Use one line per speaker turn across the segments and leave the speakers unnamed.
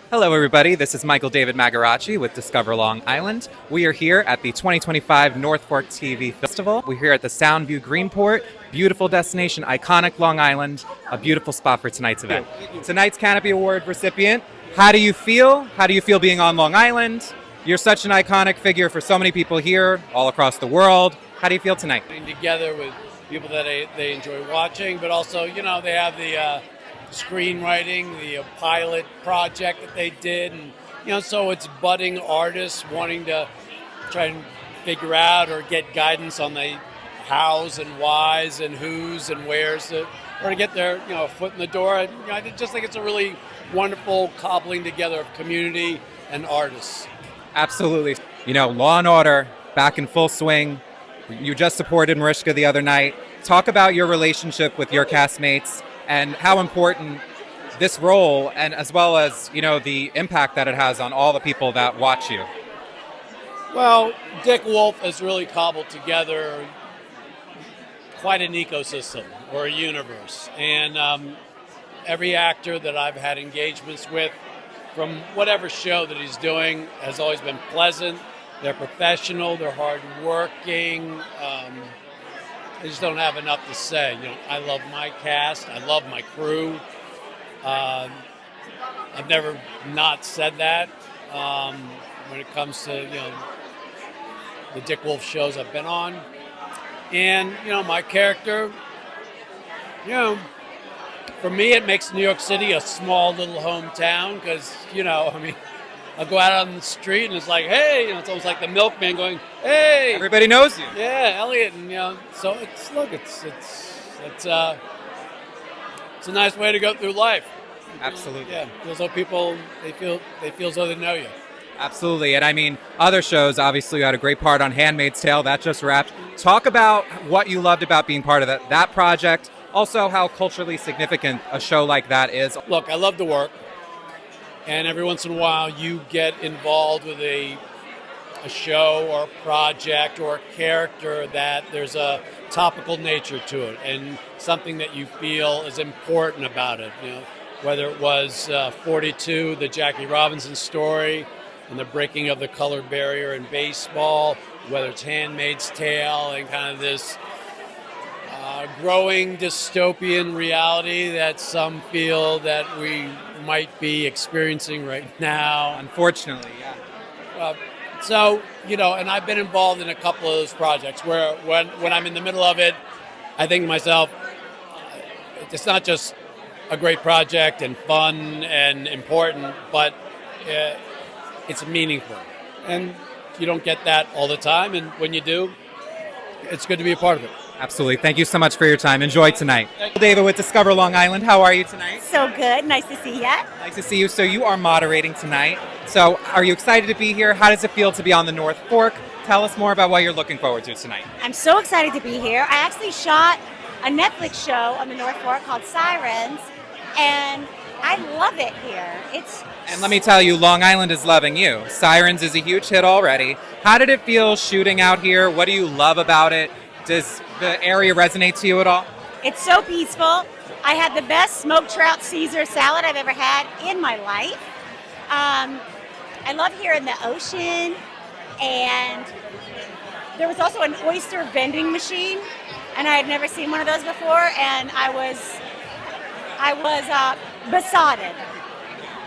Hello, everybody. This is Michael David Magaracci with Discover Long Island. We are here at the 2025 North Fork TV Festival. We're here at the Soundview Greenport. Beautiful destination, iconic Long Island. A beautiful spot for tonight's event. Tonight's Canopy Award recipient. How do you feel? How do you feel being on Long Island? You're such an iconic figure for so many people here, all across the world. How do you feel tonight?
Being together with people that they enjoy watching, but also, they have the screenwriting, the pilot project that they did, and so it's budding artists wanting to try and figure out or get guidance on the hows and whys and whos and wheres or to get their foot in the door. I just think it's a really wonderful cobbling together of community and artists.
Absolutely. Law and Order back in full swing. You just supported Mariska the other night. Talk about your relationship with your castmates and how important this role, and as well as the impact that it has on all the people that watch you.
Well, Dick Wolf has really cobbled together quite an ecosystem or a universe, and every actor that I've had engagements with from whatever show that he's doing has always been pleasant. They're professional, they're hardworking. I just don't have enough to say. I love my cast. I love my crew. I've never not said that when it comes to the Dick Wolf shows I've been on, and my character. For me, it makes New York City a small little hometown because I'll go out on the street and it's like, hey, it's almost like the milkman going, hey.
Everybody knows you.
Yeah, Elliot, and so it's a nice way to go through life.
Absolutely.
Yeah, feels like people they feel as though they know you.
Absolutely, and other shows. Obviously, you had a great part on *Handmaid's Tale* that just wrapped. Talk about what you loved about being part of that project. Also, how culturally significant a show like that is.
Look, I love to work. And every once in a while, you get involved with a show or a project or a character that there's a topical nature to it and something that you feel is important about it. Whether it was 42, the Jackie Robinson story, and the breaking of the color barrier in baseball, whether it's *Handmaid's Tale* and kind of this growing dystopian reality that some feel that we might be experiencing right now.
Unfortunately, yeah.
And I've been involved in a couple of those projects where when I'm in the middle of it, I think to myself, it's not just a great project and fun and important, but it's meaningful. And you don't get that all the time, and when you do, it's good to be a part of it.
Absolutely. Thank you so much for your time. Enjoy tonight. David with Discover Long Island. How are you tonight?
So good. Nice to see you.
Nice to see you. So you are moderating tonight. So are you excited to be here? How does it feel to be on the North Fork? Tell us more about what you're looking forward to tonight.
I'm so excited to be here. I actually shot a Netflix show on the North Fork called Sirens, and I love it here.
And let me tell you, Long Island is loving you. Sirens is a huge hit already. How did it feel shooting out here? What do you love about it? Does the area resonate to you at all?
It's so peaceful. I had the best smoked trout Caesar salad I've ever had in my life. I love hearing the ocean, and there was also an oyster vending machine, and I had never seen one of those before, and I was besotted.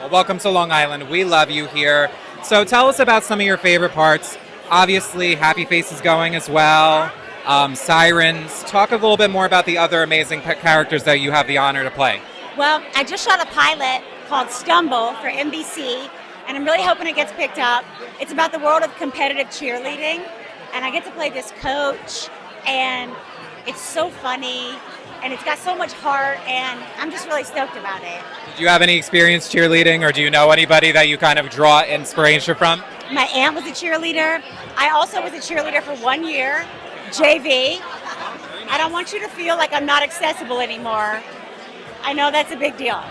Well, welcome to Long Island. We love you here. So tell us about some of your favorite parts. Obviously, Happy Face is going as well. Sirens. Talk a little bit more about the other amazing characters that you have the honor to play.
Well, I just shot a pilot called Stumble for NBC, and I'm really hoping it gets picked up. It's about the world of competitive cheerleading, and I get to play this coach, and it's so funny, and it's got so much heart, and I'm just really stoked about it.
Did you have any experience cheerleading, or do you know anybody that you kind of draw inspiration from?
My aunt was a cheerleader. I also was a cheerleader for 1 year. JV. I don't want you to feel like I'm not accessible anymore. I know that's a big deal.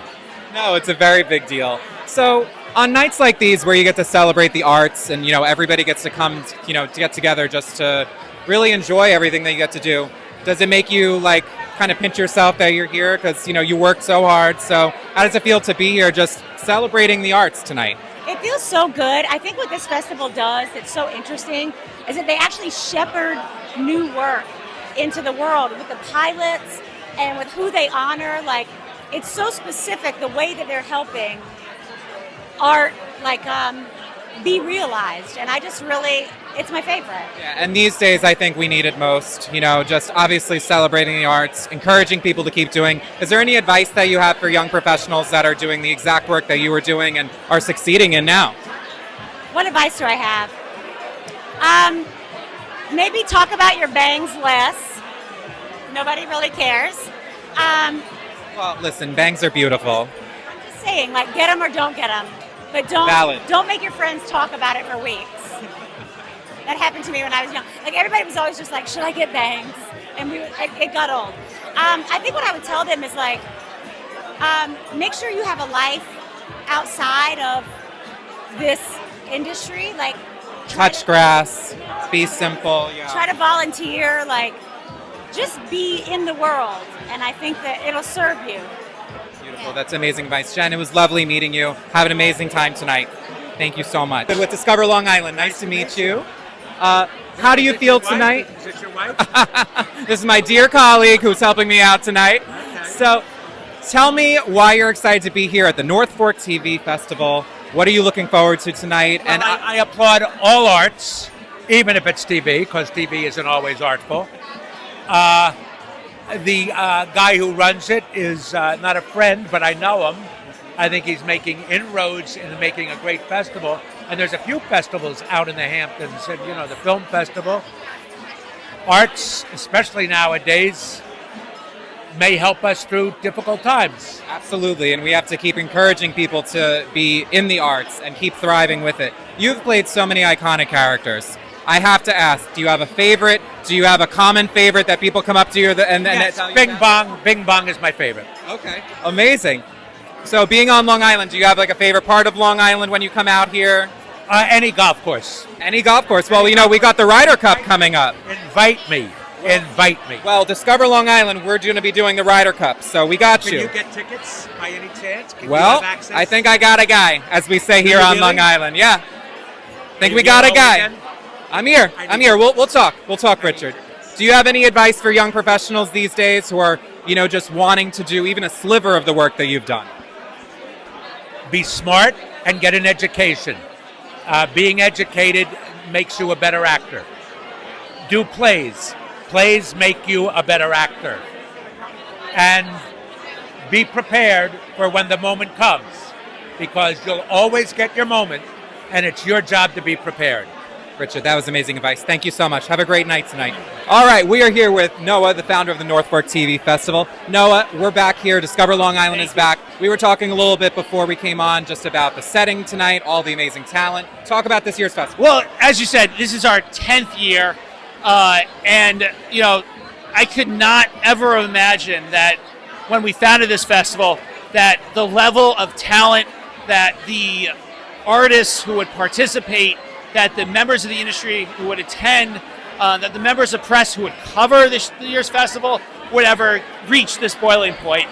No, it's a very big deal. So on nights like these where you get to celebrate the arts and, everybody gets to come, to get together just to really enjoy everything that you get to do, does it make you kind of pinch yourself that you're here because, you work so hard. So how does it feel to be here just celebrating the arts tonight?
It feels so good. I think what this festival does that's so interesting is that they actually shepherd new work into the world with the pilots and with who they honor. Like, it's so specific the way that they're helping art, like, be realized. And I just really, it's my favorite.
Yeah, and these days I think we need it most, just obviously celebrating the arts, encouraging people to keep doing. Is there any advice that you have for young professionals that are doing the exact work that you were doing and are succeeding in now?
What advice do I have? Maybe talk about your bangs less. Nobody really cares.
Well, listen, bangs are beautiful.
I'm just saying, like, get them or don't get them. But don't make your friends talk about it for weeks. That happened to me when I was young. Like, everybody was always just like, should I get bangs? And it got old. I think what I would tell them is, like, make sure you have a life outside of this industry. Like,
Touch grass, be simple. Yeah.
Try to volunteer. Like, just be in the world. And I think that it'll serve you.
Beautiful. That's amazing advice. Jen, it was lovely meeting you. Have an amazing time tonight. Thank you so much. With Discover Long Island. Nice to meet you. How do you feel tonight?
Is this your wife?
This is my dear colleague who's helping me out tonight.
Okay.
So tell me why you're excited to be here at the North Fork TV Festival. What are you looking forward to tonight?
Well, I applaud all arts, even if it's TV, because TV isn't always artful. The guy who runs it is not a friend, but I know him. I think he's making inroads in making a great festival. And there's a few festivals out in the Hamptons, and the film festival. Arts, especially nowadays, may help us through difficult times.
Absolutely, and we have to keep encouraging people to be in the arts and keep thriving with it. You've played so many iconic characters. I have to ask, do you have a favorite? Do you have a common favorite that people come up to you and
Yes,
tell you
Bing
about?
Bong. Bing Bong is my favorite.
Okay, amazing. So being on Long Island, do you have like a favorite part of Long Island when you come out here?
Any golf course.
Any golf course? Well, we got the Ryder Cup coming up.
Invite me. Invite me.
Well, Discover Long Island, we're going to be doing the Ryder Cup, so we got
Can
you.
you get tickets by any chance? Can
Well,
you have access?
I think I got a guy, as we say here
you
on
really?
Long Island. Yeah, think
Are
we
you
got a
here all
guy.
weekend?
I'm here. I'm here. We'll talk. We'll talk, Richard. Do you have any advice for young professionals these days who are, just wanting to do even a sliver of the work that you've done?
Be smart and get an education. Being educated makes you a better actor. Do plays. Plays make you a better actor. And be prepared for when the moment comes, because you'll always get your moment, and it's your job to be prepared.
Richard, that was amazing advice. Thank you so much. Have a great night tonight. All right, we are here with Noah, the founder of the North Fork TV Festival. Noah, we're back here. Discover Long Island is back. We were talking a little bit before we came on just about the setting tonight, all the amazing talent. Talk about this year's festival.
Well, as you said, this is our 10th year, and I could not ever imagine that when we founded this festival, that the level of talent, that the artists who would participate, that the members of the industry who would attend, that the members of press who would cover this year's festival would ever reach this boiling point.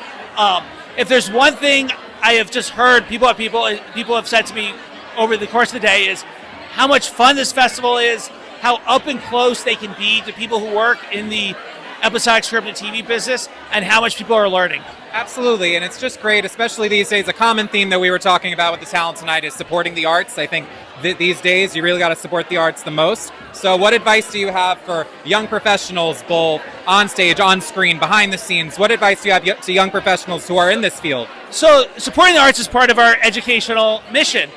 If there's one thing I have just heard people have said to me over the course of the day is how much fun this festival is, how up and close they can be to people who work in the episodic scripted TV business, and how much people are learning.
Absolutely, and it's just great, especially these days. A common theme that we were talking about with the talent tonight is supporting the arts. I think these days you really got to support the arts the most. So what advice do you have for young professionals, both on stage, on screen, behind the scenes? What advice do you have to young professionals who are in this field?
So supporting the arts is part of our educational mission.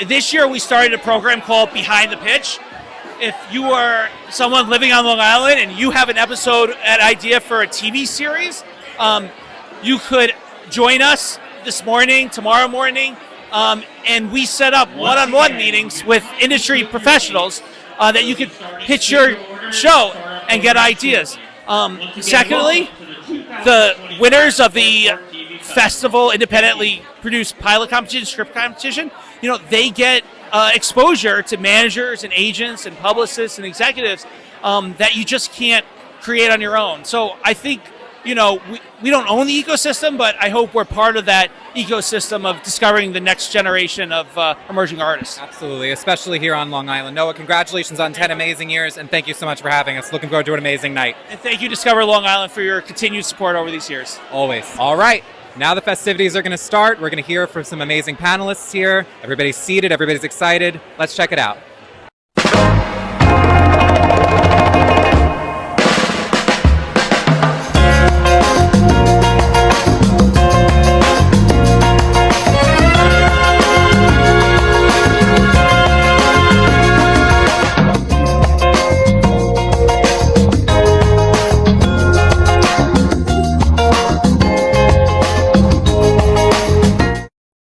This year we started a program called Behind the Pitch. If you are someone living on Long Island and you have an idea for a TV series, you could join us this morning, tomorrow morning, and we set up one-on-one meetings with industry professionals that you could pitch your show and get ideas. Secondly, the winners of the festival independently produced pilot competition, script competition, they get exposure to managers and agents and publicists and executives that you just can't create on your own. So I think we don't own the ecosystem, but I hope we're part of that ecosystem of discovering the next generation of emerging artists.
Absolutely, especially here on Long Island. Noah, congratulations on 10 amazing years, and thank you so much for having us. Looking forward to an amazing night.
And thank you, Discover Long Island, for your continued support over these years.
Always. All right. Now the festivities are going to start. We're going to hear from some amazing panelists here. Everybody's seated. Everybody's excited. Let's check it out.